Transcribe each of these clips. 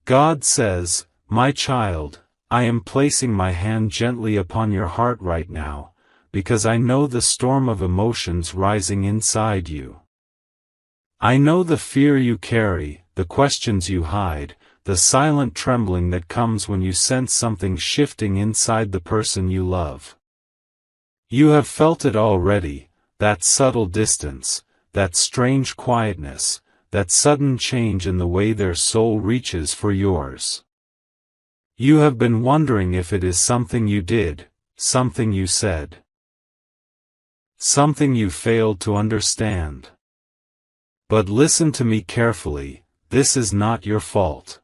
God says, "My child, I am placing my hand gently upon your heart right now, because I know the storm of emotions rising inside you. I know the fear you carry, the questions you hide, the silent trembling that comes when you sense something shifting inside the person you love. You have felt it already, that subtle distance, that strange quietness, that sudden change in the way their soul reaches for yours. You have been wondering if it is something you did, something you said, something you failed to understand. But listen to me carefully, this is not your fault.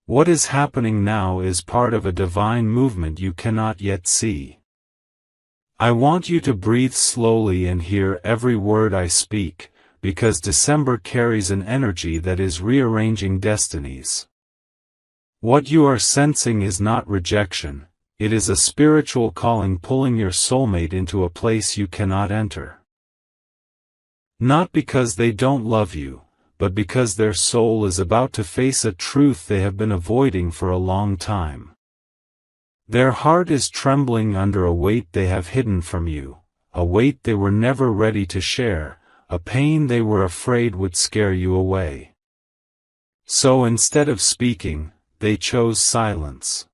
What is happening now is part of a divine movement you cannot yet see. I want you to breathe slowly and hear every word I speak, because December carries an energy that is rearranging destinies. What you are sensing is not rejection, it is a spiritual calling pulling your soulmate into a place you cannot enter. Not because they don't love you, but because their soul is about to face a truth they have been avoiding for a long time. Their heart is trembling under a weight they have hidden from you, a weight they were never ready to share, a pain they were afraid would scare you away. So instead of speaking, they chose silence.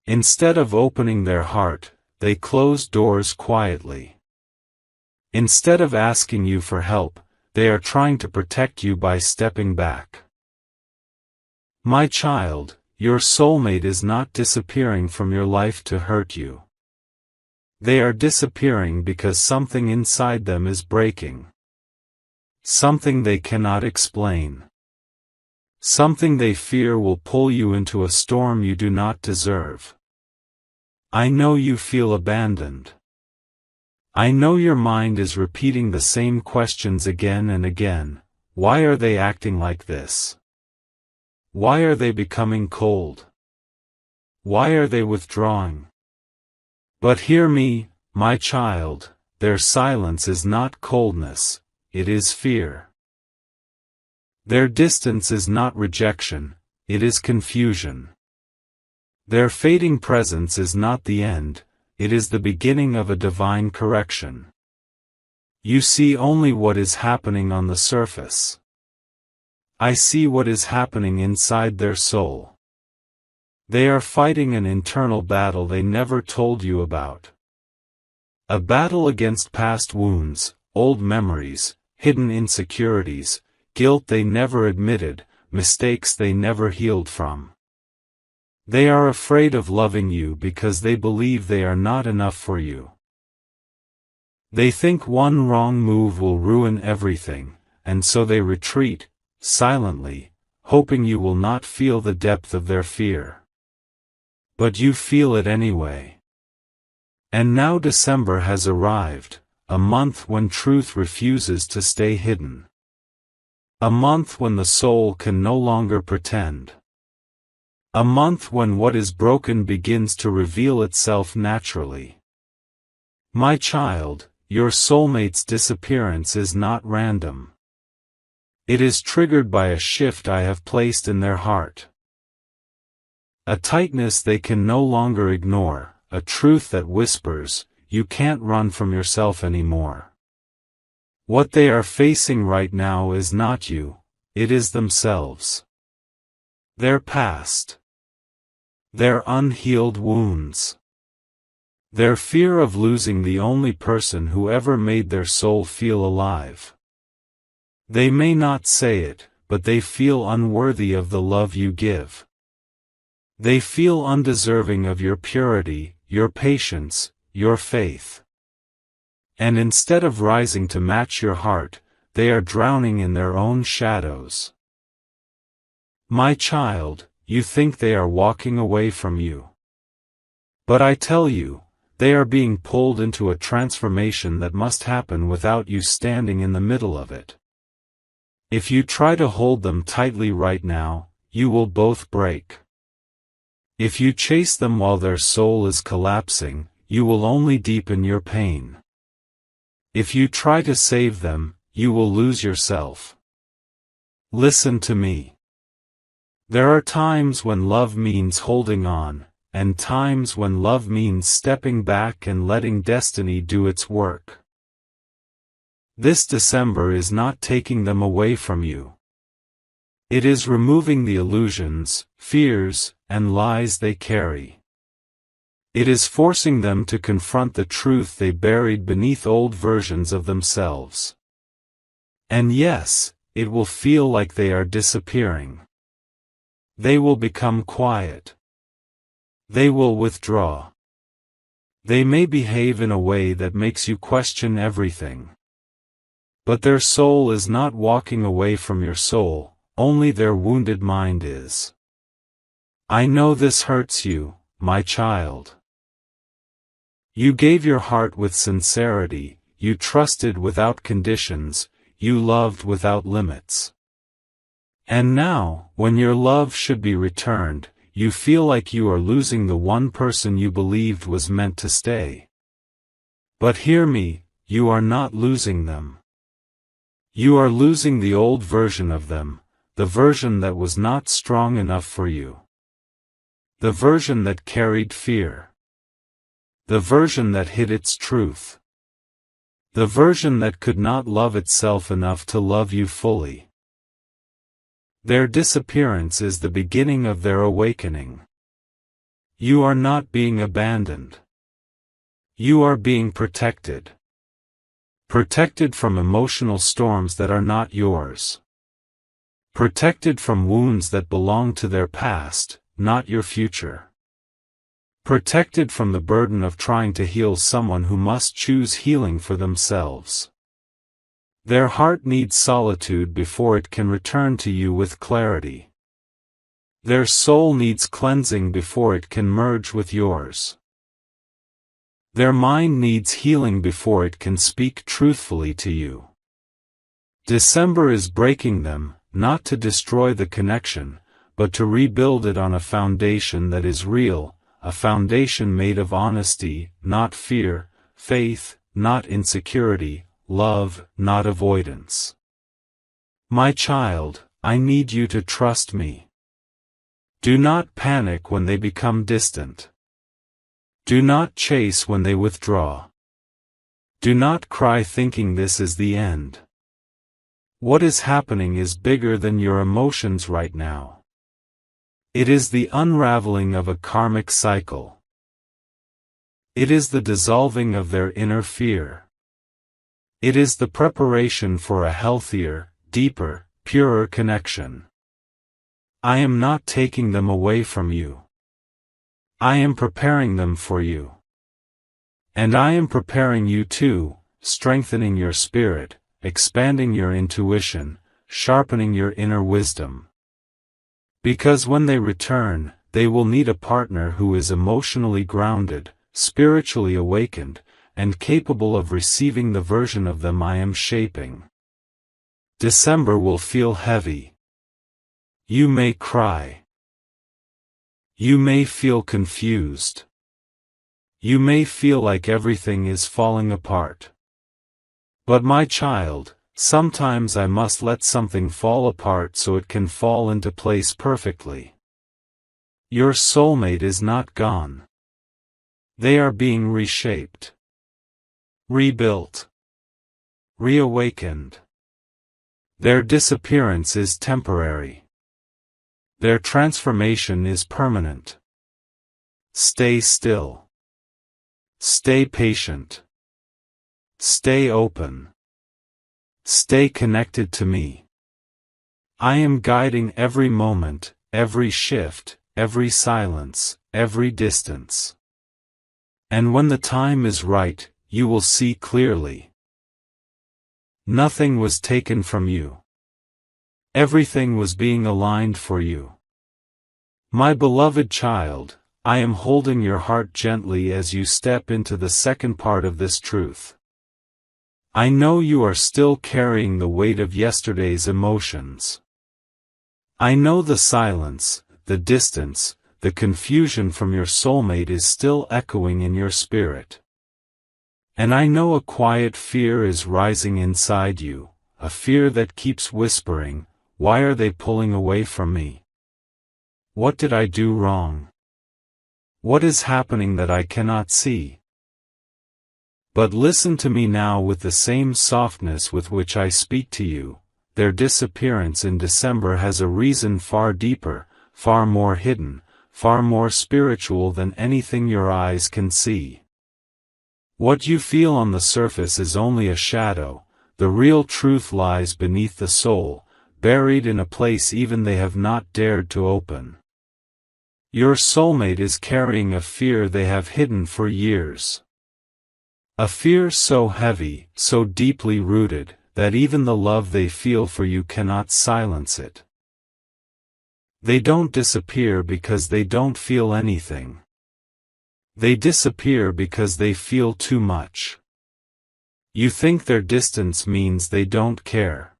Instead of opening their heart, they closed doors quietly. Instead of asking you for help, they are trying to protect you by stepping back. My child, your soulmate is not disappearing from your life to hurt you. They are disappearing because something inside them is breaking. Something they cannot explain. Something they fear will pull you into a storm you do not deserve. I know you feel abandoned. I know your mind is repeating the same questions again and again. Why are they acting like this? Why are they becoming cold? Why are they withdrawing? But hear me, my child, their silence is not coldness, it is fear. Their distance is not rejection, it is confusion. Their fading presence is not the end, it is the beginning of a divine correction. You see only what is happening on the surface. I see what is happening inside their soul. They are fighting an internal battle they never told you about. A battle against past wounds, old memories, hidden insecurities, guilt they never admitted, mistakes they never healed from. They are afraid of loving you because they believe they are not enough for you. They think one wrong move will ruin everything, and so they retreat, silently, hoping you will not feel the depth of their fear. But you feel it anyway. And now December has arrived, a month when truth refuses to stay hidden. A month when the soul can no longer pretend. A month when what is broken begins to reveal itself naturally. My child, your soulmate's disappearance is not random. It is triggered by a shift I have placed in their heart. A tightness they can no longer ignore, a truth that whispers, you can't run from yourself anymore. What they are facing right now is not you, it is themselves. Their past. Their unhealed wounds. Their fear of losing the only person who ever made their soul feel alive. They may not say it, but they feel unworthy of the love you give. They feel undeserving of your purity, your patience, your faith. And instead of rising to match your heart, they are drowning in their own shadows. My child, you think they are walking away from you. But I tell you, they are being pulled into a transformation that must happen without you standing in the middle of it. If you try to hold them tightly right now, you will both break. If you chase them while their soul is collapsing, you will only deepen your pain. If you try to save them, you will lose yourself. Listen to me. There are times when love means holding on, and times when love means stepping back and letting destiny do its work. This December is not taking them away from you. It is removing the illusions, fears, and lies they carry. It is forcing them to confront the truth they buried beneath old versions of themselves. And yes, it will feel like they are disappearing. They will become quiet. They will withdraw. They may behave in a way that makes you question everything. But their soul is not walking away from your soul, only their wounded mind is. I know this hurts you, my child. You gave your heart with sincerity, you trusted without conditions, you loved without limits. And now, when your love should be returned, you feel like you are losing the one person you believed was meant to stay. But hear me, you are not losing them. You are losing the old version of them, the version that was not strong enough for you. The version that carried fear. The version that hid its truth. The version that could not love itself enough to love you fully. Their disappearance is the beginning of their awakening. You are not being abandoned. You are being protected. Protected from emotional storms that are not yours. Protected from wounds that belong to their past, not your future. Protected from the burden of trying to heal someone who must choose healing for themselves. Their heart needs solitude before it can return to you with clarity. Their soul needs cleansing before it can merge with yours. Their mind needs healing before it can speak truthfully to you. December is breaking them, not to destroy the connection, but to rebuild it on a foundation that is real, a foundation made of honesty, not fear, faith, not insecurity, love, not avoidance. My child, I need you to trust me. Do not panic when they become distant. Do not chase when they withdraw. Do not cry thinking this is the end. What is happening is bigger than your emotions right now. It is the unraveling of a karmic cycle. It is the dissolving of their inner fear. It is the preparation for a healthier, deeper, purer connection. I am not taking them away from you. I am preparing them for you. And I am preparing you too, strengthening your spirit, expanding your intuition, sharpening your inner wisdom. Because when they return, they will need a partner who is emotionally grounded, spiritually awakened, and capable of receiving the version of them I am shaping. December will feel heavy. You may cry. You may feel confused. You may feel like everything is falling apart. But my child, sometimes I must let something fall apart so it can fall into place perfectly. Your soulmate is not gone. They are being reshaped. Rebuilt. Reawakened. Their disappearance is temporary. Their transformation is permanent. Stay still. Stay patient. Stay open. Stay connected to me. I am guiding every moment, every shift, every silence, every distance. And when the time is right, you will see clearly. Nothing was taken from you. Everything was being aligned for you. My beloved child, I am holding your heart gently as you step into the second part of this truth. I know you are still carrying the weight of yesterday's emotions. I know the silence, the distance, the confusion from your soulmate is still echoing in your spirit. And I know a quiet fear is rising inside you, a fear that keeps whispering, "Why are they pulling away from me? What did I do wrong? What is happening that I cannot see? But listen to me now with the same softness with which I speak to you. Their disappearance in December has a reason far deeper, far more hidden, far more spiritual than anything your eyes can see. What you feel on the surface is only a shadow. The real truth lies beneath the soul, buried in a place even they have not dared to open. Your soulmate is carrying a fear they have hidden for years. A fear so heavy, so deeply rooted, that even the love they feel for you cannot silence it. They don't disappear because they don't feel anything. They disappear because they feel too much. You think their distance means they don't care.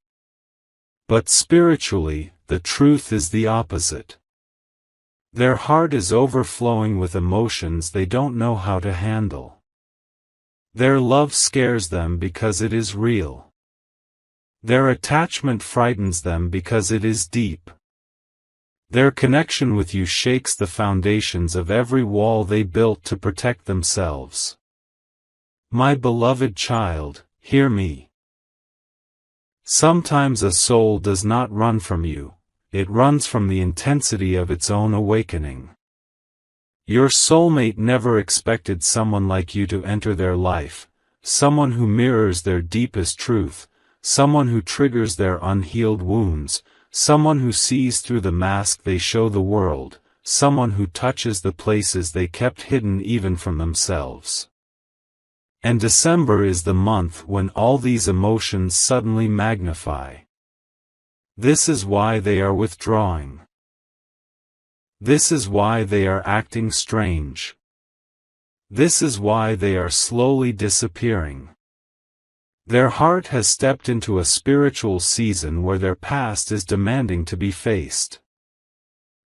But spiritually, the truth is the opposite. Their heart is overflowing with emotions they don't know how to handle. Their love scares them because it is real. Their attachment frightens them because it is deep. Their connection with you shakes the foundations of every wall they built to protect themselves. My beloved child, hear me. Sometimes a soul does not run from you. It runs from the intensity of its own awakening. Your soulmate never expected someone like you to enter their life, someone who mirrors their deepest truth, someone who triggers their unhealed wounds, someone who sees through the mask they show the world, someone who touches the places they kept hidden even from themselves. And December is the month when all these emotions suddenly magnify. This is why they are withdrawing. This is why they are acting strange. This is why they are slowly disappearing. Their heart has stepped into a spiritual season where their past is demanding to be faced.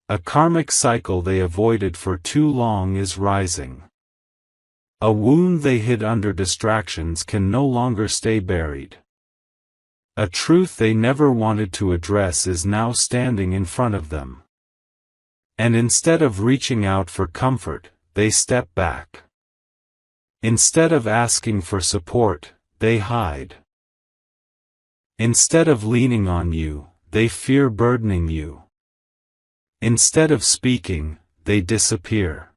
A karmic cycle they avoided for too long is rising. A wound they hid under distractions can no longer stay buried. A truth they never wanted to address is now standing in front of them. And instead of reaching out for comfort, they step back. Instead of asking for support, they hide. Instead of leaning on you, they fear burdening you. Instead of speaking, they disappear.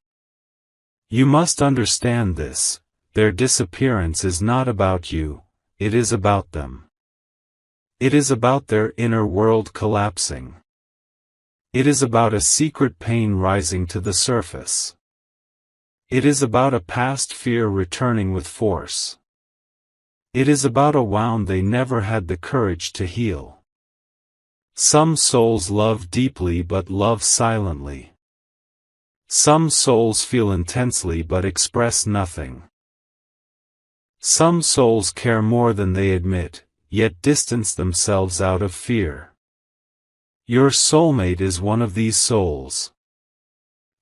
You must understand this. Their disappearance is not about you, it is about them. It is about their inner world collapsing. It is about a secret pain rising to the surface. It is about a past fear returning with force. It is about a wound they never had the courage to heal. Some souls love deeply but love silently. Some souls feel intensely but express nothing. Some souls care more than they admit, yet distance themselves out of fear. Your soulmate is one of these souls.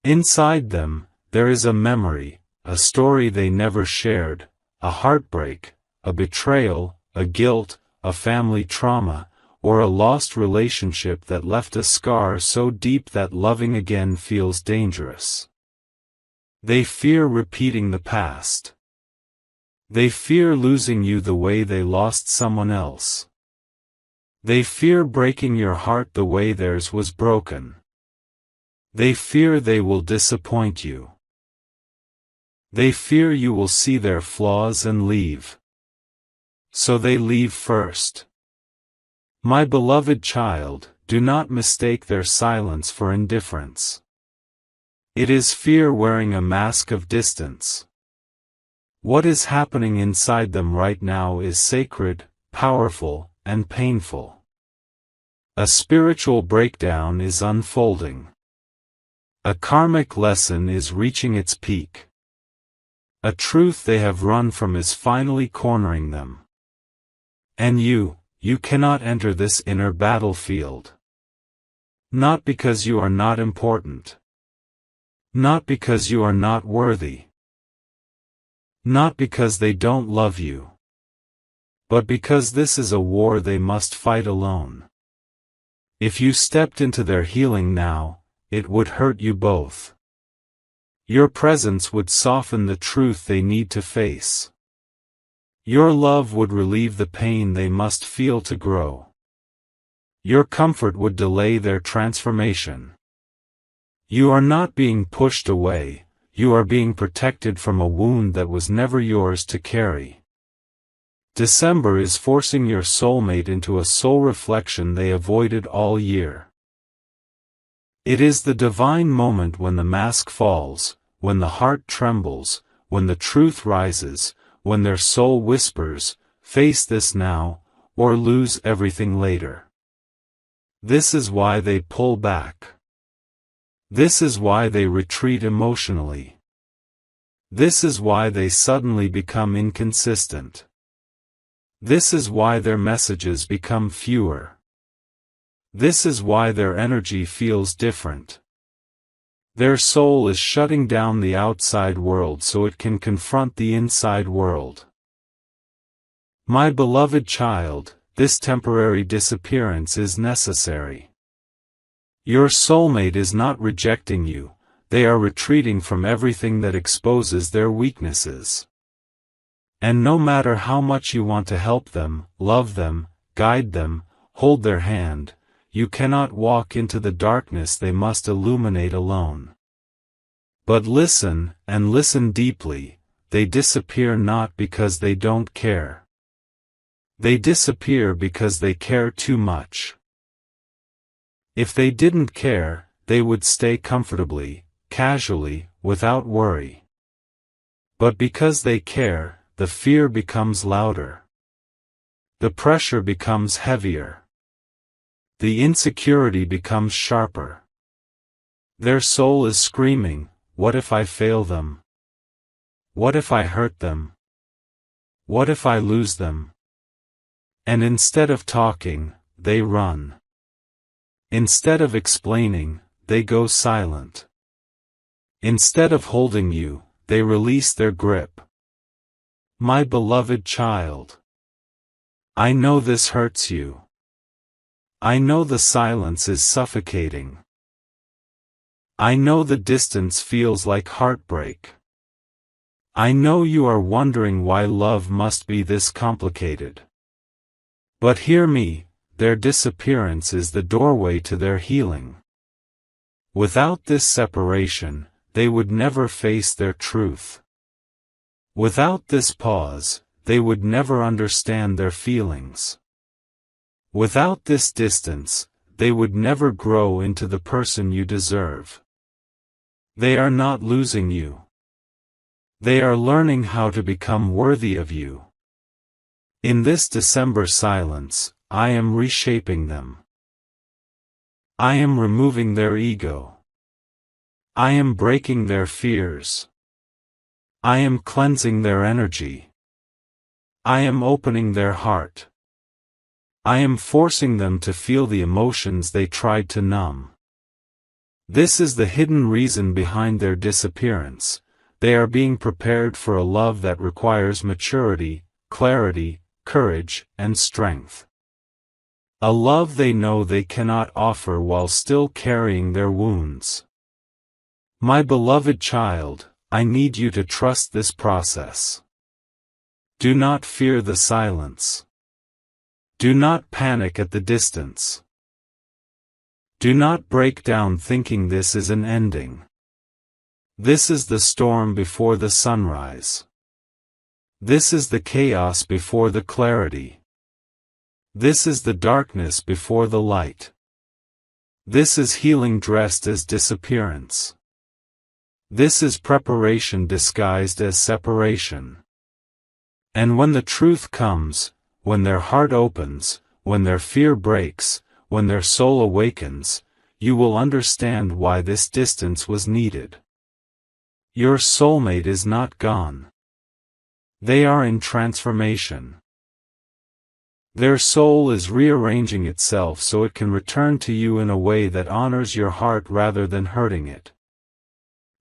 Inside them, there is a memory, a story they never shared, a heartbreak, a betrayal, a guilt, a family trauma, or a lost relationship that left a scar so deep that loving again feels dangerous. They fear repeating the past. They fear losing you the way they lost someone else. They fear breaking your heart the way theirs was broken. They fear they will disappoint you. They fear you will see their flaws and leave. So they leave first. My beloved child, do not mistake their silence for indifference. It is fear wearing a mask of distance. What is happening inside them right now is sacred, powerful, and painful. A spiritual breakdown is unfolding. A karmic lesson is reaching its peak. A truth they have run from is finally cornering them. And you cannot enter this inner battlefield. Not because you are not important. Not because you are not worthy. Not because they don't love you. But because this is a war they must fight alone. If you stepped into their healing now, it would hurt you both. Your presence would soften the truth they need to face. Your love would relieve the pain they must feel to grow. Your comfort would delay their transformation. You are not being pushed away, you are being protected from a wound that was never yours to carry. December is forcing your soulmate into a soul reflection they avoided all year. It is the divine moment when the mask falls, when the heart trembles, when the truth rises, when their soul whispers, "Face this now, or lose everything later." This is why they pull back. This is why they retreat emotionally. This is why they suddenly become inconsistent. This is why their messages become fewer. This is why their energy feels different. Their soul is shutting down the outside world so it can confront the inside world. My beloved child, this temporary disappearance is necessary. Your soulmate is not rejecting you, they are retreating from everything that exposes their weaknesses. And no matter how much you want to help them, love them, guide them, hold their hand, you cannot walk into the darkness they must illuminate alone. But listen, and listen deeply, they disappear not because they don't care. They disappear because they care too much. If they didn't care, they would stay comfortably, casually, without worry. But because they care, the fear becomes louder. The pressure becomes heavier. The insecurity becomes sharper. Their soul is screaming, "What if I fail them? What if I hurt them? What if I lose them?" And instead of talking, they run. Instead of explaining, they go silent. Instead of holding you, they release their grip. My beloved child, I know this hurts you. I know the silence is suffocating. I know the distance feels like heartbreak. I know you are wondering why love must be this complicated. But hear me, their disappearance is the doorway to their healing. Without this separation, they would never face their truth. Without this pause, they would never understand their feelings. Without this distance, they would never grow into the person you deserve. They are not losing you. They are learning how to become worthy of you. In this December silence, I am reshaping them. I am removing their ego. I am breaking their fears. I am cleansing their energy. I am opening their heart. I am forcing them to feel the emotions they tried to numb. This is the hidden reason behind their disappearance. They are being prepared for a love that requires maturity, clarity, courage, and strength. A love they know they cannot offer while still carrying their wounds. My beloved child, I need you to trust this process. Do not fear the silence. Do not panic at the distance. Do not break down thinking this is an ending. This is the storm before the sunrise. This is the chaos before the clarity. This is the darkness before the light. This is healing dressed as disappearance. This is preparation disguised as separation. And when the truth comes, when their heart opens, when their fear breaks, when their soul awakens, you will understand why this distance was needed. Your soulmate is not gone. They are in transformation. Their soul is rearranging itself so it can return to you in a way that honors your heart rather than hurting it.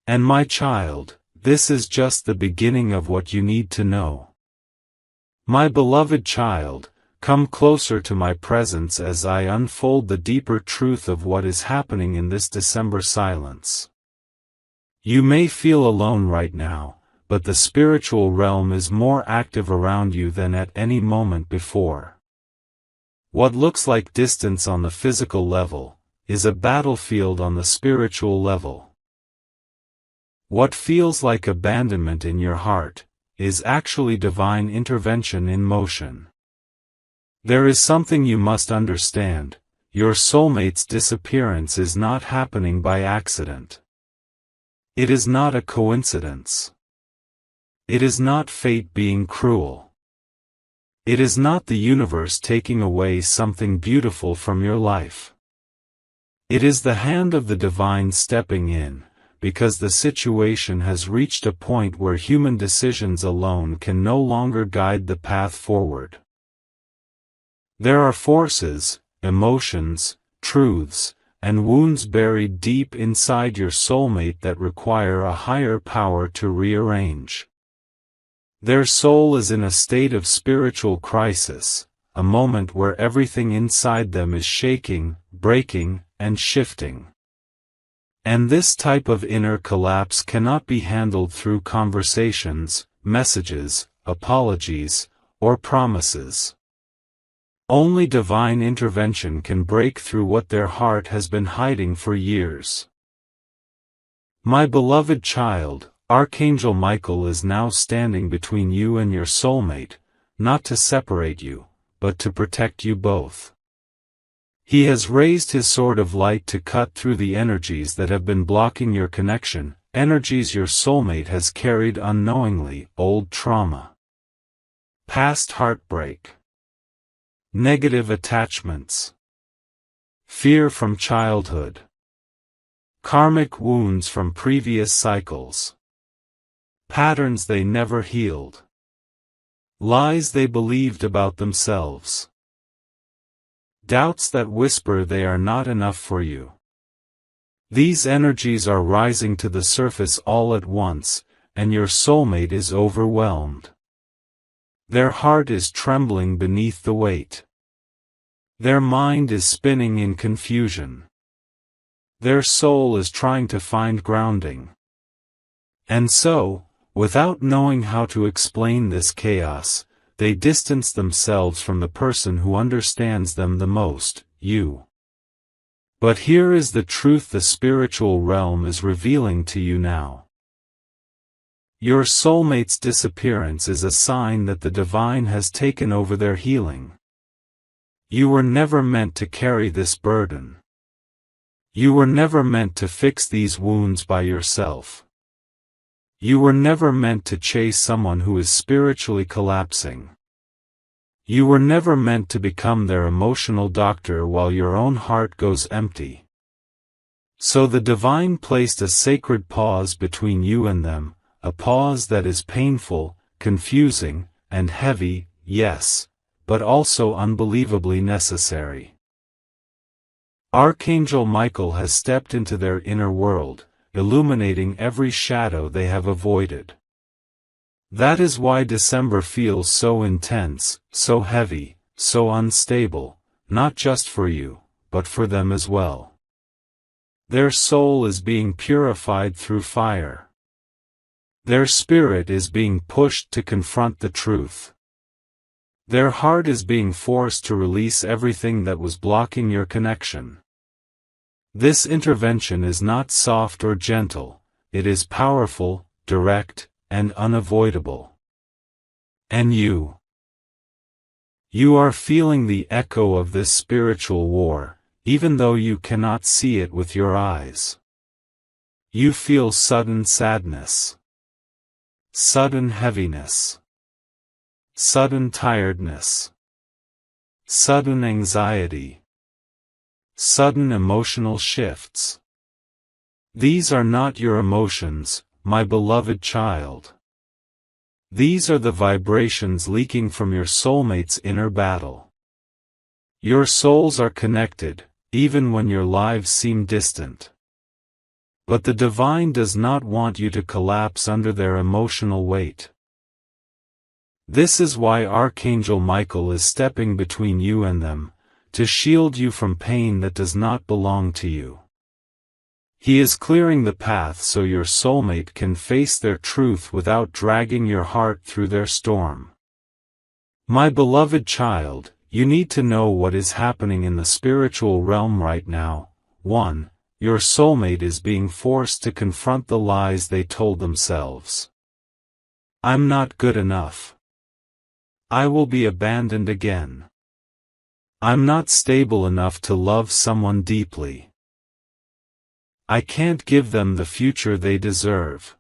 And my child, this is just the beginning of what you need to know. My beloved child, Come closer to my presence as I unfold the deeper truth of what is happening in this December silence. You may feel alone right now, but the spiritual realm is more active around you than at any moment before. What looks like distance on the physical level is a battlefield on the spiritual level. What feels like abandonment in your heart is actually divine intervention in motion. There is something you must understand: your soulmate's disappearance is not happening by accident. It is not a coincidence. It is not fate being cruel. It is not the universe taking away something beautiful from your life. It is the hand of the divine stepping in, because the situation has reached a point where human decisions alone can no longer guide the path forward. There are forces, emotions, truths, and wounds buried deep inside your soulmate that require a higher power to rearrange. Their soul is in a state of spiritual crisis, a moment where everything inside them is shaking, breaking, and shifting. And this type of inner collapse cannot be handled through conversations, messages, apologies, or promises. Only divine intervention can break through what their heart has been hiding for years. My beloved child, Archangel Michael is now standing between you and your soulmate, not to separate you, but to protect you both. He has raised his sword of light to cut through the energies that have been blocking your connection, energies your soulmate has carried unknowingly: old trauma, past heartbreak, negative attachments, fear from childhood, karmic wounds from previous cycles, patterns they never healed, lies they believed about themselves, doubts that whisper they are not enough for you. These energies are rising to the surface all at once, and your soulmate is overwhelmed. Their heart is trembling beneath the weight. Their mind is spinning in confusion. Their soul is trying to find grounding. And so, without knowing how to explain this chaos, they distance themselves from the person who understands them the most, you. But here is the truth the spiritual realm is revealing to you now. Your soulmate's disappearance is a sign that the divine has taken over their healing. You were never meant to carry this burden. You were never meant to fix these wounds by yourself. You were never meant to chase someone who is spiritually collapsing. You were never meant to become their emotional doctor while your own heart goes empty. So the divine placed a sacred pause between you and them, a pause that is painful, confusing, and heavy, yes, but also unbelievably necessary. Archangel Michael has stepped into their inner world, illuminating every shadow they have avoided. That is why December feels so intense, so heavy, so unstable, not just for you, but for them as well. Their soul is being purified through fire. Their spirit is being pushed to confront the truth. Their heart is being forced to release everything that was blocking your connection. This intervention is not soft or gentle, it is powerful, direct, and unavoidable. And you are feeling the echo of this spiritual war, even though you cannot see it with your eyes. You feel sudden sadness, sudden heaviness, sudden tiredness, sudden anxiety, sudden emotional shifts. These are not your emotions, my beloved child. These are the vibrations leaking from your soulmate's inner battle. Your souls are connected, even when your lives seem distant. But the divine does not want you to collapse under their emotional weight. This is why Archangel Michael is stepping between you and them, to shield you from pain that does not belong to you. He is clearing the path so your soulmate can face their truth without dragging your heart through their storm. My beloved child, you need to know what is happening in the spiritual realm right now. 1. Your soulmate is being forced to confront the lies they told themselves. I'm not good enough. I will be abandoned again. I'm not stable enough to love someone deeply. I can't give them the future they deserve.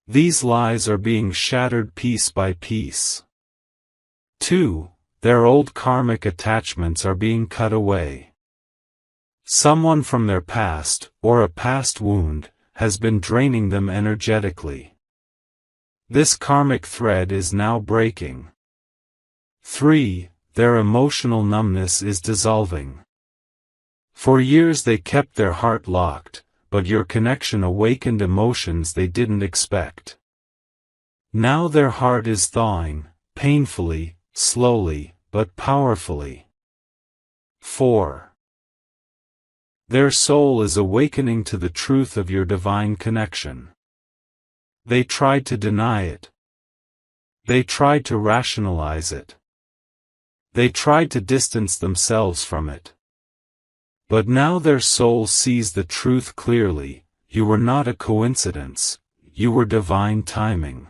These lies are being shattered piece by piece. 2. Their old karmic attachments are being cut away. Someone from their past, or a past wound, has been draining them energetically. This karmic thread is now breaking. 3. Their emotional numbness is dissolving. For years they kept their heart locked, but your connection awakened emotions they didn't expect. Now their heart is thawing, painfully, slowly, but powerfully. 4. Their soul is awakening to the truth of your divine connection. They tried to deny it. They tried to rationalize it. They tried to distance themselves from it. But now their soul sees the truth clearly. You were not a coincidence, you were divine timing.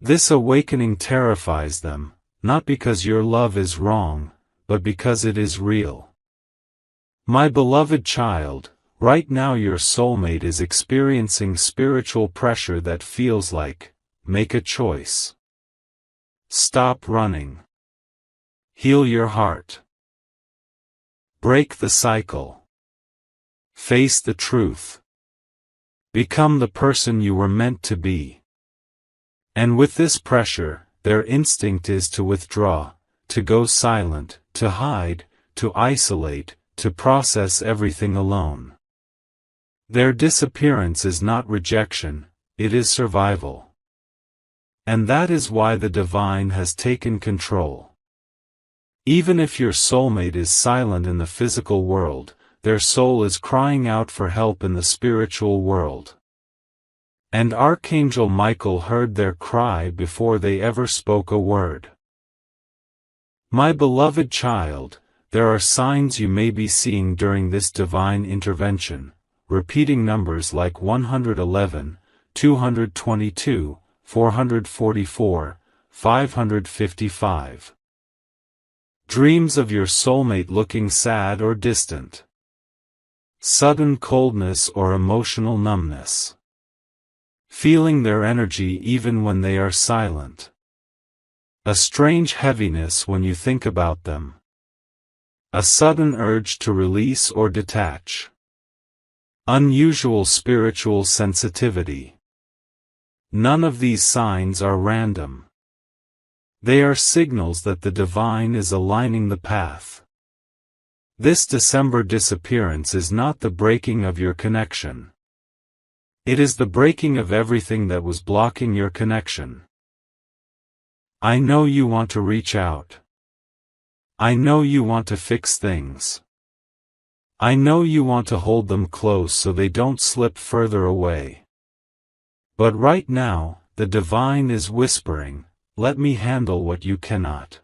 This awakening terrifies them, not because your love is wrong, but because it is real. My beloved child, right now your soulmate is experiencing spiritual pressure that feels like, make a choice. Stop running. Heal your heart. Break the cycle. Face the truth. Become the person you were meant to be. And with this pressure, their instinct is to withdraw, to go silent, to hide, to isolate, to process everything alone. Their disappearance is not rejection, it is survival. And that is why the divine has taken control. Even if your soulmate is silent in the physical world, their soul is crying out for help in the spiritual world. And Archangel Michael heard their cry before they ever spoke a word. My beloved child, there are signs you may be seeing during this divine intervention, repeating numbers like 111, 222, 444, 555. Dreams of your soulmate looking sad or distant. Sudden coldness or emotional numbness. Feeling their energy even when they are silent. A strange heaviness when you think about them. A sudden urge to release or detach. Unusual spiritual sensitivity. None of these signs are random. They are signals that the divine is aligning the path. This December disappearance is not the breaking of your connection. It is the breaking of everything that was blocking your connection. I know you want to reach out. I know you want to fix things. I know you want to hold them close so they don't slip further away. But right now, the divine is whispering, let me handle what you cannot.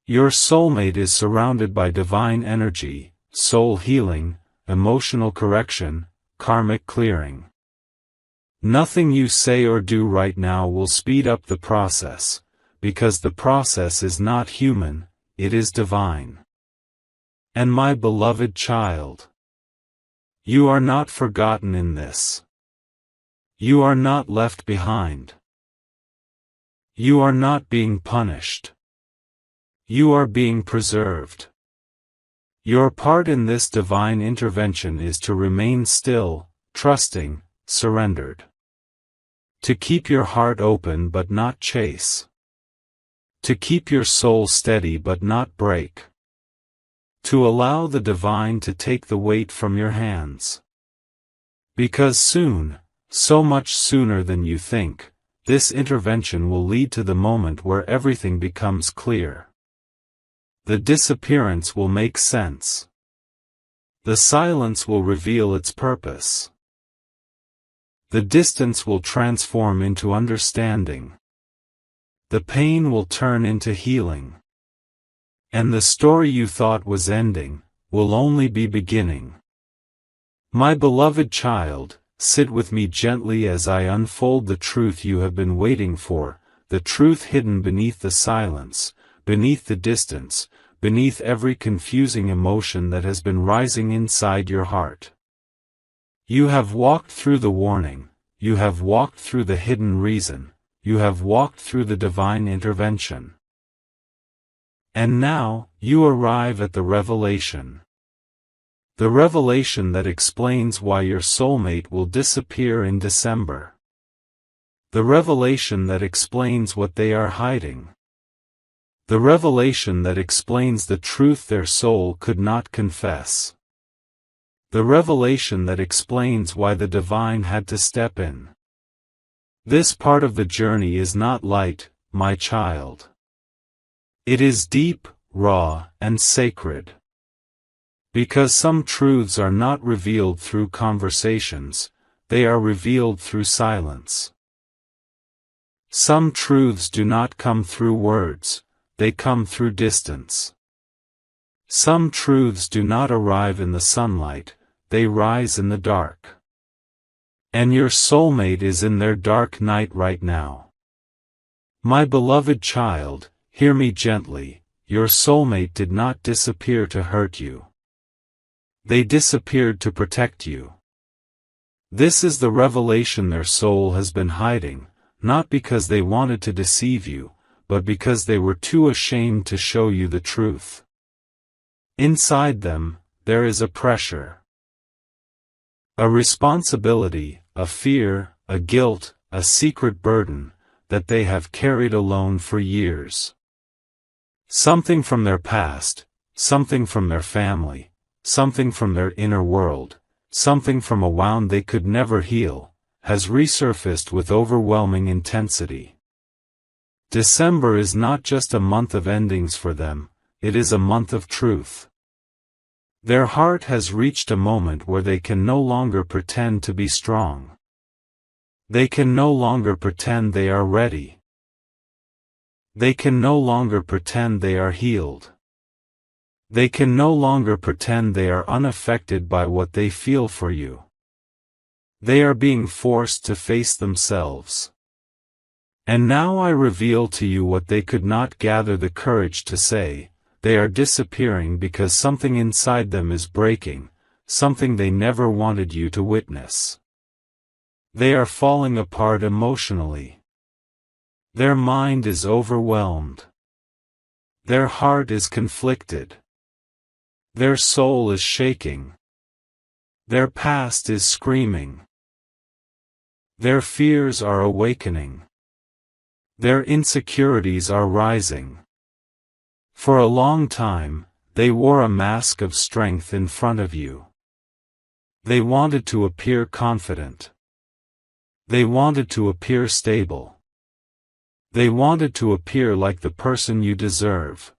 Your soulmate is surrounded by divine energy, soul healing, emotional correction, karmic clearing. Nothing you say or do right now will speed up the process, because the process is not human, it is divine. And my beloved child, you are not forgotten in this. You are not left behind. You are not being punished. You are being preserved. Your part in this divine intervention is to remain still, trusting, surrendered. To keep your heart open but not chase. To keep your soul steady but not break. To allow the divine to take the weight from your hands. Because soon, so much sooner than you think, this intervention will lead to the moment where everything becomes clear. The disappearance will make sense. The silence will reveal its purpose. The distance will transform into understanding. The pain will turn into healing. And the story you thought was ending will only be beginning. My beloved child, sit with me gently as I unfold the truth you have been waiting for, the truth hidden beneath the silence, beneath the distance, beneath every confusing emotion that has been rising inside your heart. You have walked through the warning, you have walked through the hidden reason, you have walked through the divine intervention. And now, you arrive at the revelation. The revelation that explains why your soulmate will disappear in December. The revelation that explains what they are hiding. The revelation that explains the truth their soul could not confess. The revelation that explains why the divine had to step in. This part of the journey is not light, my child. It is deep, raw, and sacred. Because some truths are not revealed through conversations, they are revealed through silence. Some truths do not come through words, they come through distance. Some truths do not arrive in the sunlight, they rise in the dark. And your soulmate is in their dark night right now. My beloved child, hear me gently, your soulmate did not disappear to hurt you. They disappeared to protect you. This is the revelation their soul has been hiding, not because they wanted to deceive you, but because they were too ashamed to show you the truth. Inside them, there is a pressure. A responsibility, a fear, a guilt, a secret burden, that they have carried alone for years. Something from their past, something from their family, something from their inner world, something from a wound they could never heal, has resurfaced with overwhelming intensity. December is not just a month of endings for them, it is a month of truth. Their heart has reached a moment where they can no longer pretend to be strong. They can no longer pretend they are ready. They can no longer pretend they are healed. They can no longer pretend they are unaffected by what they feel for you. They are being forced to face themselves. And now I reveal to you what they could not gather the courage to say. They are disappearing because something inside them is breaking, something they never wanted you to witness. They are falling apart emotionally. Their mind is overwhelmed. Their heart is conflicted. Their soul is shaking. Their past is screaming. Their fears are awakening. Their insecurities are rising. For a long time, they wore a mask of strength in front of you. They wanted to appear confident. They wanted to appear stable. They wanted to appear like the person you deserve.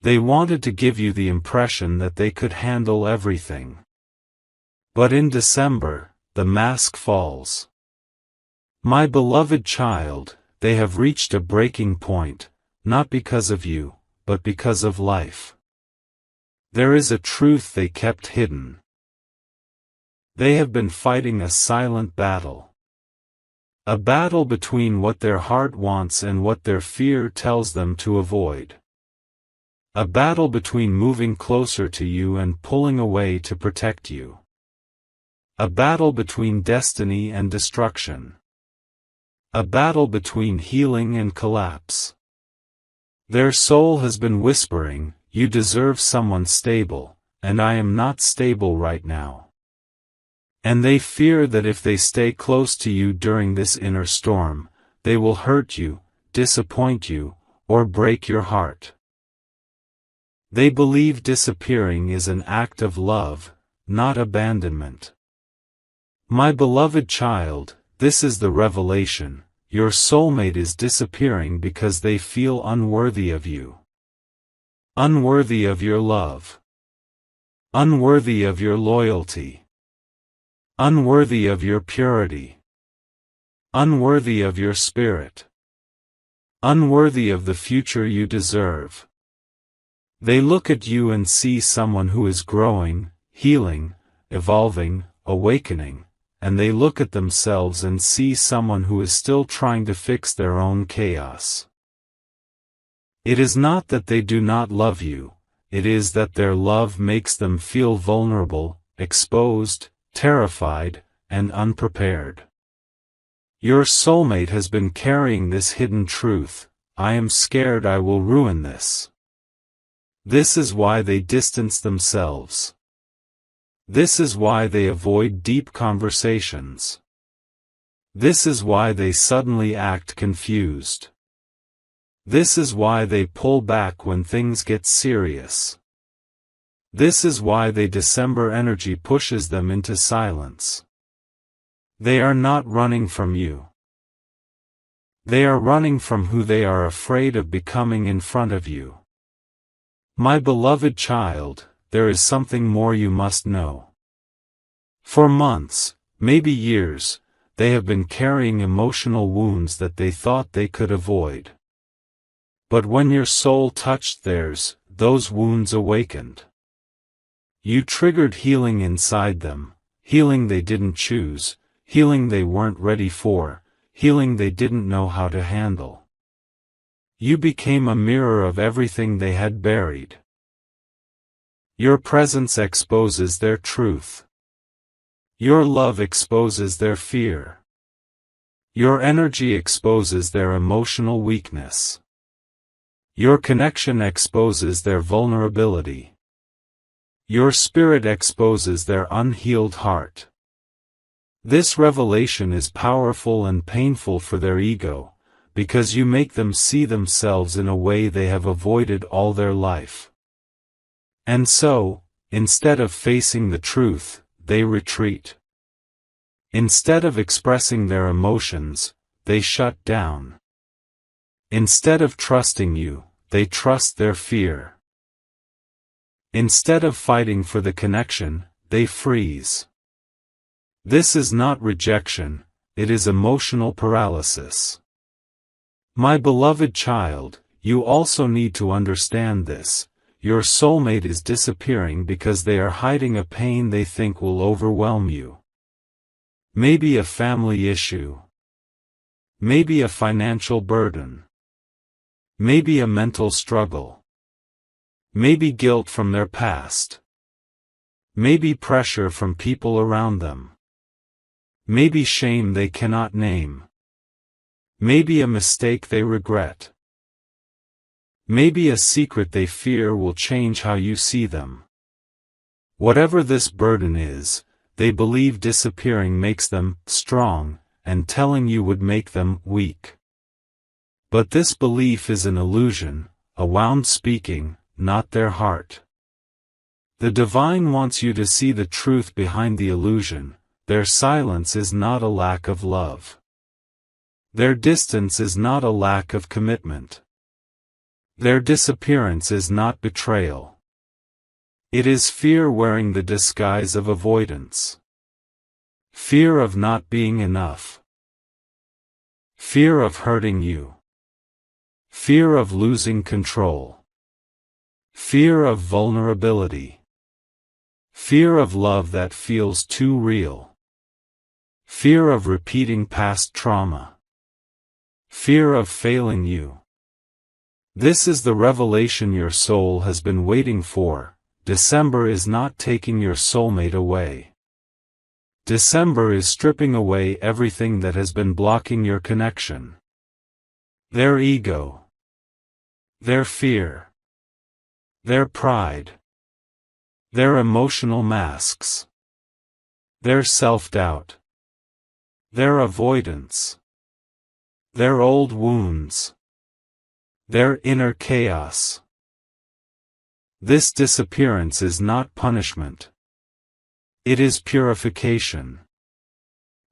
They wanted to give you the impression that they could handle everything. But in December, the mask falls. My beloved child, they have reached a breaking point, not because of you, but because of life. There is a truth they kept hidden. They have been fighting a silent battle. A battle between what their heart wants and what their fear tells them to avoid. A battle between moving closer to you and pulling away to protect you. A battle between destiny and destruction. A battle between healing and collapse. Their soul has been whispering, you deserve someone stable, and I am not stable right now. And they fear that if they stay close to you during this inner storm, they will hurt you, disappoint you, or break your heart. They believe disappearing is an act of love, not abandonment. My beloved child, this is the revelation, your soulmate is disappearing because they feel unworthy of you. Unworthy of your love. Unworthy of your loyalty. Unworthy of your purity. Unworthy of your spirit. Unworthy of the future you deserve. They look at you and see someone who is growing, healing, evolving, awakening, and they look at themselves and see someone who is still trying to fix their own chaos. It is not that they do not love you, it is that their love makes them feel vulnerable, exposed, terrified, and unprepared. Your soulmate has been carrying this hidden truth: I am scared I will ruin this. This is why they distance themselves. This is why they avoid deep conversations. This is why they suddenly act confused. This is why they pull back when things get serious. This is why the December energy pushes them into silence. They are not running from you. They are running from who they are afraid of becoming in front of you. My beloved child, there is something more you must know. For months, maybe years, they have been carrying emotional wounds that they thought they could avoid. But when your soul touched theirs, those wounds awakened. You triggered healing inside them, healing they didn't choose, healing they weren't ready for, healing they didn't know how to handle. You became a mirror of everything they had buried. Your presence exposes their truth. Your love exposes their fear. Your energy exposes their emotional weakness. Your connection exposes their vulnerability. Your spirit exposes their unhealed heart. This revelation is powerful and painful for their ego, because you make them see themselves in a way they have avoided all their life. And so, instead of facing the truth, they retreat. Instead of expressing their emotions, they shut down. Instead of trusting you, they trust their fear. Instead of fighting for the connection, they freeze. This is not rejection, it is emotional paralysis. My beloved child, you also need to understand this: your soulmate is disappearing because they are hiding a pain they think will overwhelm you. Maybe a family issue. Maybe a financial burden. Maybe a mental struggle. Maybe guilt from their past. Maybe pressure from people around them. Maybe shame they cannot name. Maybe a mistake they regret. Maybe a secret they fear will change how you see them. Whatever this burden is, they believe disappearing makes them strong, and telling you would make them weak. But this belief is an illusion, a wound speaking, not their heart. The divine wants you to see the truth behind the illusion. Their silence is not a lack of love. Their distance is not a lack of commitment. Their disappearance is not betrayal. It is fear wearing the disguise of avoidance. Fear of not being enough. Fear of hurting you. Fear of losing control. Fear of vulnerability. Fear of love that feels too real. Fear of repeating past trauma. Fear of failing you. This is the revelation your soul has been waiting for. December is not taking your soulmate away. December is stripping away everything that has been blocking your connection. Their ego. Their fear. Their pride. Their emotional masks. Their self-doubt. Their avoidance. Their old wounds. Their inner chaos. This disappearance is not punishment. It is purification.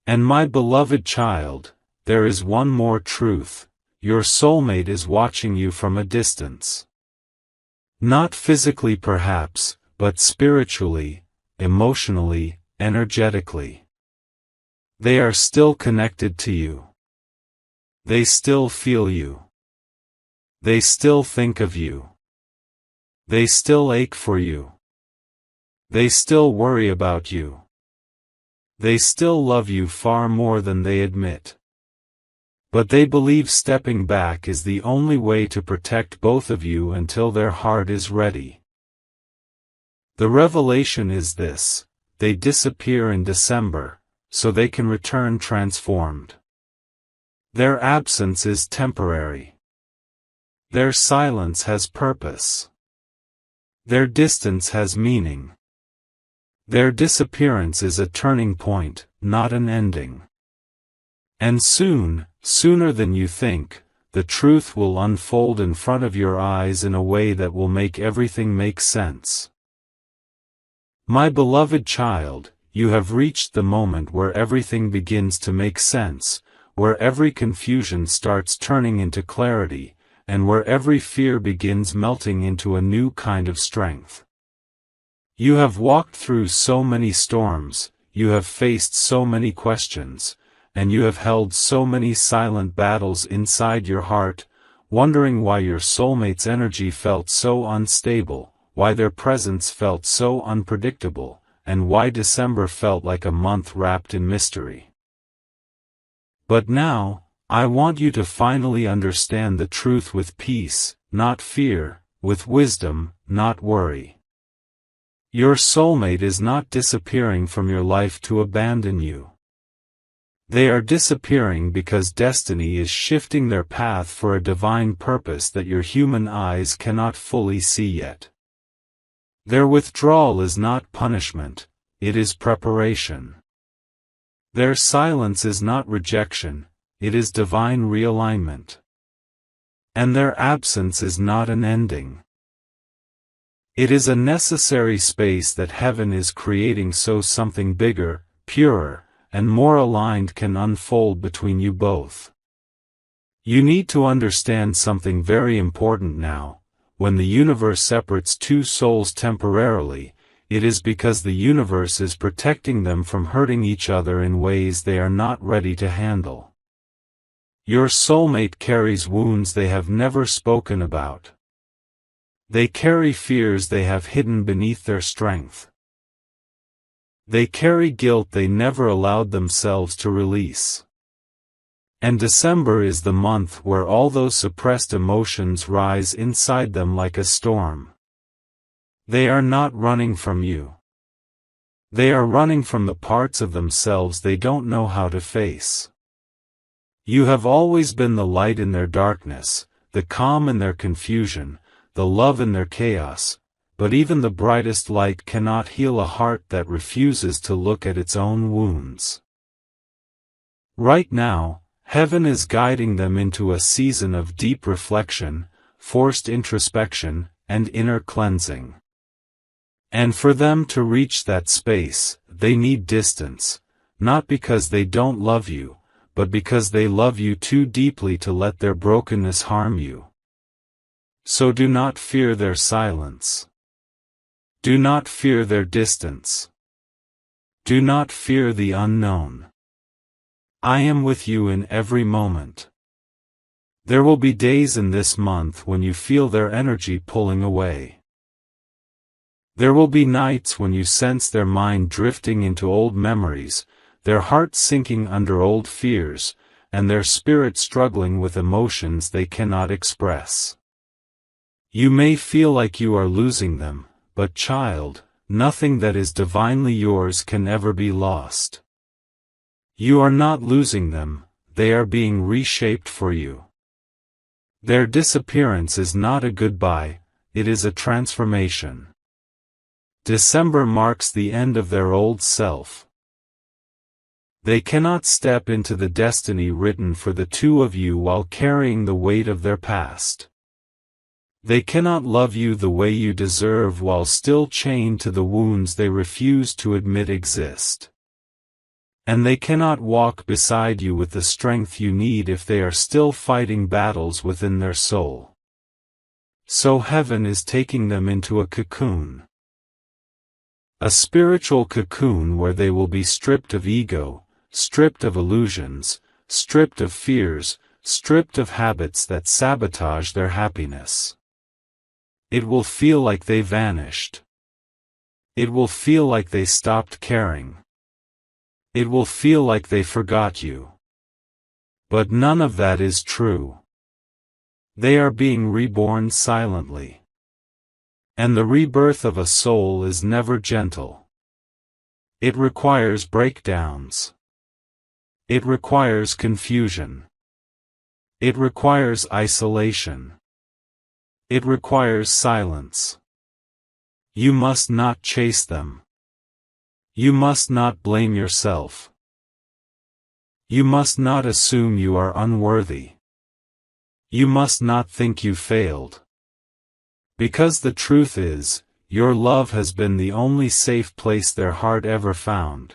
And my beloved child, there is one more truth: your soulmate is watching you from a distance. Not physically perhaps, but spiritually, emotionally, energetically. They are still connected to you. They still feel you. They still think of you. They still ache for you. They still worry about you. They still love you far more than they admit. But they believe stepping back is the only way to protect both of you until their heart is ready. The revelation is this: they disappear in December, so they can return transformed. Their absence is temporary. Their silence has purpose. Their distance has meaning. Their disappearance is a turning point, not an ending. And soon, sooner than you think, the truth will unfold in front of your eyes in a way that will make everything make sense. My beloved child, you have reached the moment where everything begins to make sense, where every confusion starts turning into clarity, and where every fear begins melting into a new kind of strength. You have walked through so many storms, you have faced so many questions, and you have held so many silent battles inside your heart, wondering why your soulmate's energy felt so unstable, why their presence felt so unpredictable, and why December felt like a month wrapped in mystery. But now, I want you to finally understand the truth with peace, not fear, with wisdom, not worry. Your soulmate is not disappearing from your life to abandon you. They are disappearing because destiny is shifting their path for a divine purpose that your human eyes cannot fully see yet. Their withdrawal is not punishment, it is preparation. Their silence is not rejection, it is divine realignment. And their absence is not an ending. It is a necessary space that heaven is creating so something bigger, purer, and more aligned can unfold between you both. You need to understand something very important now: when the universe separates two souls temporarily, it is because the universe is protecting them from hurting each other in ways they are not ready to handle. Your soulmate carries wounds they have never spoken about. They carry fears they have hidden beneath their strength. They carry guilt they never allowed themselves to release. And December is the month where all those suppressed emotions rise inside them like a storm. They are not running from you. They are running from the parts of themselves they don't know how to face. You have always been the light in their darkness, the calm in their confusion, the love in their chaos, but even the brightest light cannot heal a heart that refuses to look at its own wounds. Right now, heaven is guiding them into a season of deep reflection, forced introspection, and inner cleansing. And for them to reach that space, they need distance, not because they don't love you, but because they love you too deeply to let their brokenness harm you. So do not fear their silence. Do not fear their distance. Do not fear the unknown. I am with you in every moment. There will be days in this month when you feel their energy pulling away. There will be nights when you sense their mind drifting into old memories, their heart sinking under old fears, and their spirit struggling with emotions they cannot express. You may feel like you are losing them, but child, nothing that is divinely yours can ever be lost. You are not losing them, they are being reshaped for you. Their disappearance is not a goodbye, it is a transformation. December marks the end of their old self. They cannot step into the destiny written for the two of you while carrying the weight of their past. They cannot love you the way you deserve while still chained to the wounds they refuse to admit exist. And they cannot walk beside you with the strength you need if they are still fighting battles within their soul. So heaven is taking them into a cocoon. A spiritual cocoon where they will be stripped of ego, stripped of illusions, stripped of fears, stripped of habits that sabotage their happiness. It will feel like they vanished. It will feel like they stopped caring. It will feel like they forgot you. But none of that is true. They are being reborn silently. And the rebirth of a soul is never gentle. It requires breakdowns. It requires confusion. It requires isolation. It requires silence. You must not chase them. You must not blame yourself. You must not assume you are unworthy. You must not think you failed. Because the truth is, your love has been the only safe place their heart ever found.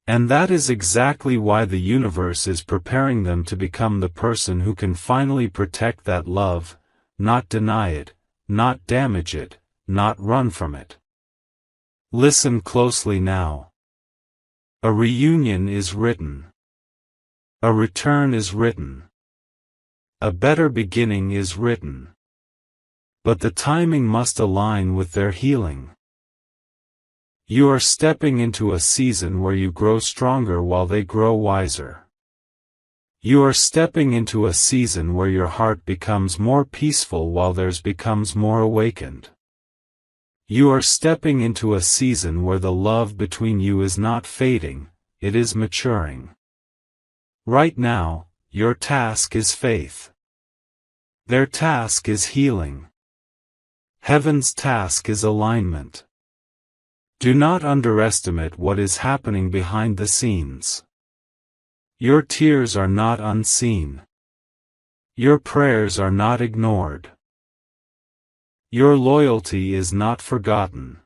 And that is exactly why the universe is preparing them to become the person who can finally protect that love, not deny it, not damage it, not run from it. Listen closely now. A reunion is written. A return is written. A better beginning is written. But the timing must align with their healing. You are stepping into a season where you grow stronger while they grow wiser. You are stepping into a season where your heart becomes more peaceful while theirs becomes more awakened. You are stepping into a season where the love between you is not fading, it is maturing. Right now, your task is faith. Their task is healing. Heaven's task is alignment. Do not underestimate what is happening behind the scenes. Your tears are not unseen. Your prayers are not ignored. Your loyalty is not forgotten.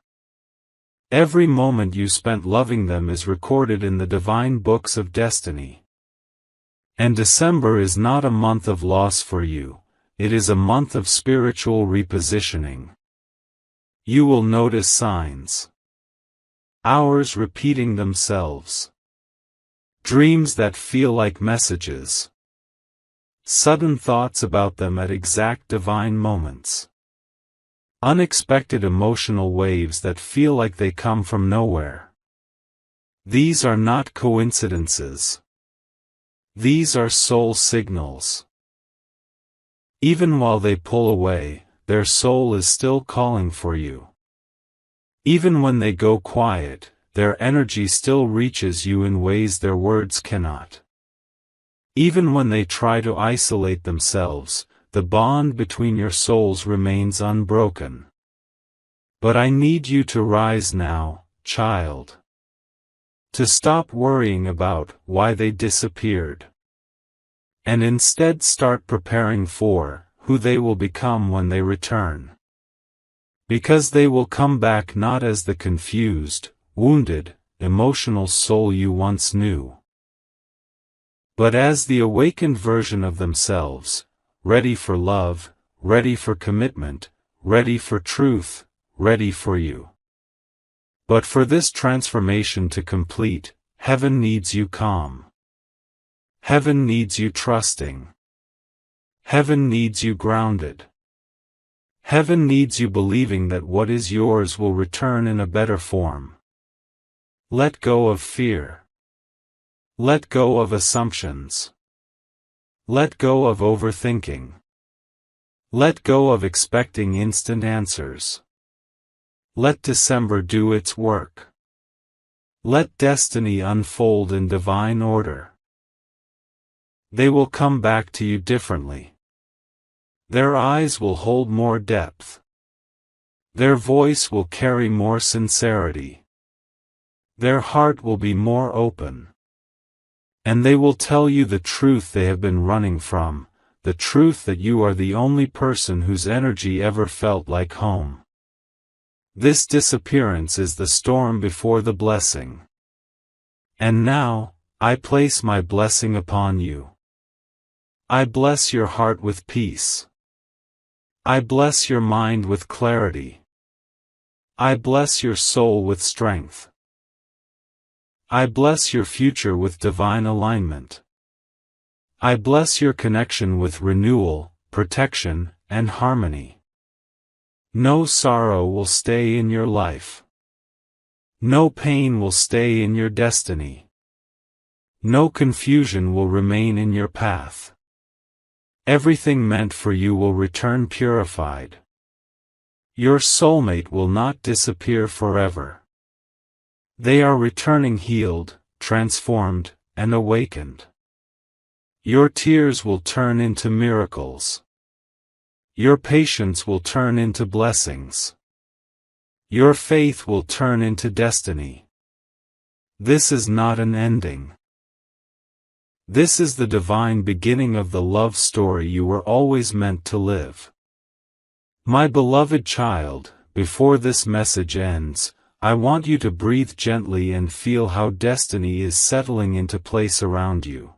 Every moment you spent loving them is recorded in the divine books of destiny. And December is not a month of loss for you, it is a month of spiritual repositioning. You will notice signs. Hours repeating themselves. Dreams that feel like messages. Sudden thoughts about them at exact divine moments. Unexpected emotional waves that feel like they come from nowhere. These are not coincidences. These are soul signals. Even while they pull away, their soul is still calling for you. Even when they go quiet, their energy still reaches you in ways their words cannot. Even when they try to isolate themselves, the bond between your souls remains unbroken. But I need you to rise now, child. To stop worrying about why they disappeared. And instead start preparing for who they will become when they return. Because they will come back not as the confused, wounded, emotional soul you once knew, but as the awakened version of themselves, ready for love, ready for commitment, ready for truth, ready for you. But for this transformation to complete, heaven needs you calm. Heaven needs you trusting. Heaven needs you grounded. Heaven needs you believing that what is yours will return in a better form. Let go of fear. Let go of assumptions. Let go of overthinking. Let go of expecting instant answers. Let December do its work. Let destiny unfold in divine order. They will come back to you differently. Their eyes will hold more depth. Their voice will carry more sincerity. Their heart will be more open. And they will tell you the truth they have been running from, the truth that you are the only person whose energy ever felt like home. This disappearance is the storm before the blessing. And now, I place my blessing upon you. I bless your heart with peace. I bless your mind with clarity. I bless your soul with strength. I bless your future with divine alignment. I bless your connection with renewal, protection, and harmony. No sorrow will stay in your life. No pain will stay in your destiny. No confusion will remain in your path. Everything meant for you will return purified. Your soulmate will not disappear forever. They are returning healed, transformed, and awakened. Your tears will turn into miracles. Your patience will turn into blessings. Your faith will turn into destiny. This is not an ending. This is the divine beginning of the love story you were always meant to live. My beloved child, before this message ends, I want you to breathe gently and feel how destiny is settling into place around you.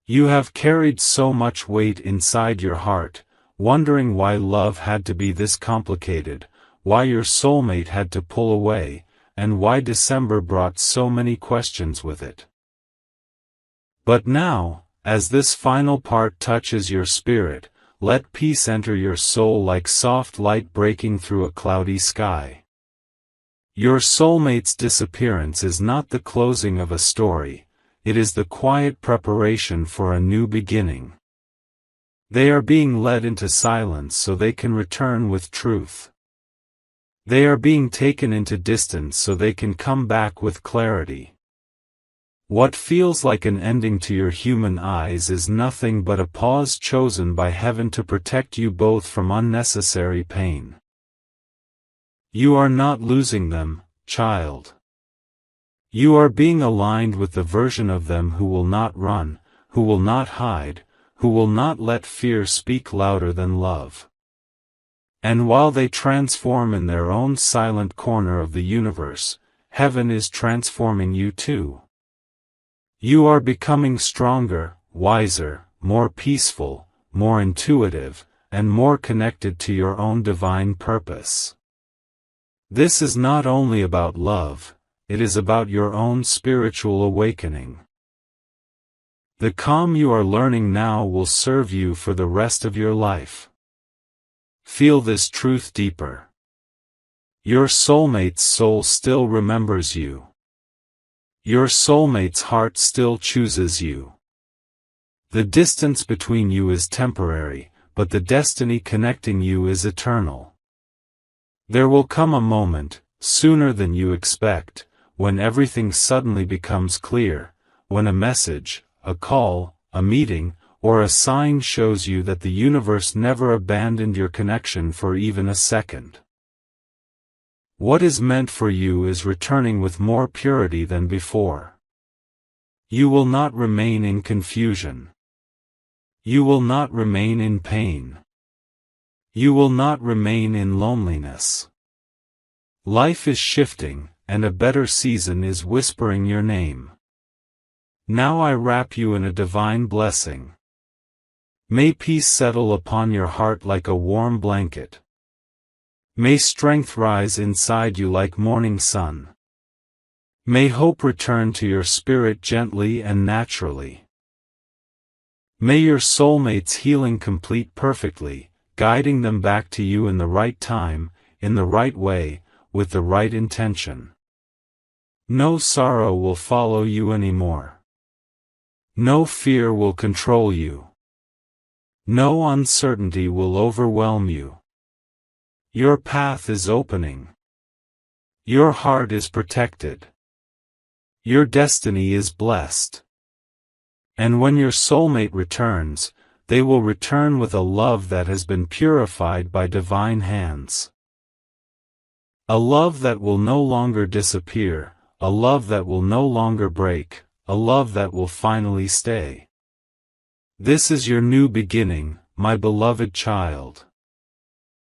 You have carried so much weight inside your heart, wondering why love had to be this complicated, why your soulmate had to pull away, and why December brought so many questions with it. But now, as this final part touches your spirit, let peace enter your soul like soft light breaking through a cloudy sky. Your soulmate's disappearance is not the closing of a story, it is the quiet preparation for a new beginning. They are being led into silence so they can return with truth. They are being taken into distance so they can come back with clarity. What feels like an ending to your human eyes is nothing but a pause chosen by heaven to protect you both from unnecessary pain. You are not losing them, child. You are being aligned with the version of them who will not run, who will not hide, who will not let fear speak louder than love. And while they transform in their own silent corner of the universe, heaven is transforming you too. You are becoming stronger, wiser, more peaceful, more intuitive, and more connected to your own divine purpose. This is not only about love, it is about your own spiritual awakening. The calm you are learning now will serve you for the rest of your life. Feel this truth deeper. Your soulmate's soul still remembers you. Your soulmate's heart still chooses you. The distance between you is temporary, but the destiny connecting you is eternal. There will come a moment, sooner than you expect, when everything suddenly becomes clear, when a message, a call, a meeting, or a sign shows you that the universe never abandoned your connection for even a second. What is meant for you is returning with more purity than before. You will not remain in confusion. You will not remain in pain. You will not remain in loneliness. Life is shifting, and a better season is whispering your name. Now I wrap you in a divine blessing. May peace settle upon your heart like a warm blanket. May strength rise inside you like morning sun. May hope return to your spirit gently and naturally. May your soulmate's healing complete perfectly, guiding them back to you in the right time, in the right way, with the right intention. No sorrow will follow you anymore. No fear will control you. No uncertainty will overwhelm you. Your path is opening. Your heart is protected. Your destiny is blessed. And when your soulmate returns, they will return with a love that has been purified by divine hands. A love that will no longer disappear, a love that will no longer break, a love that will finally stay. This is your new beginning, my beloved child.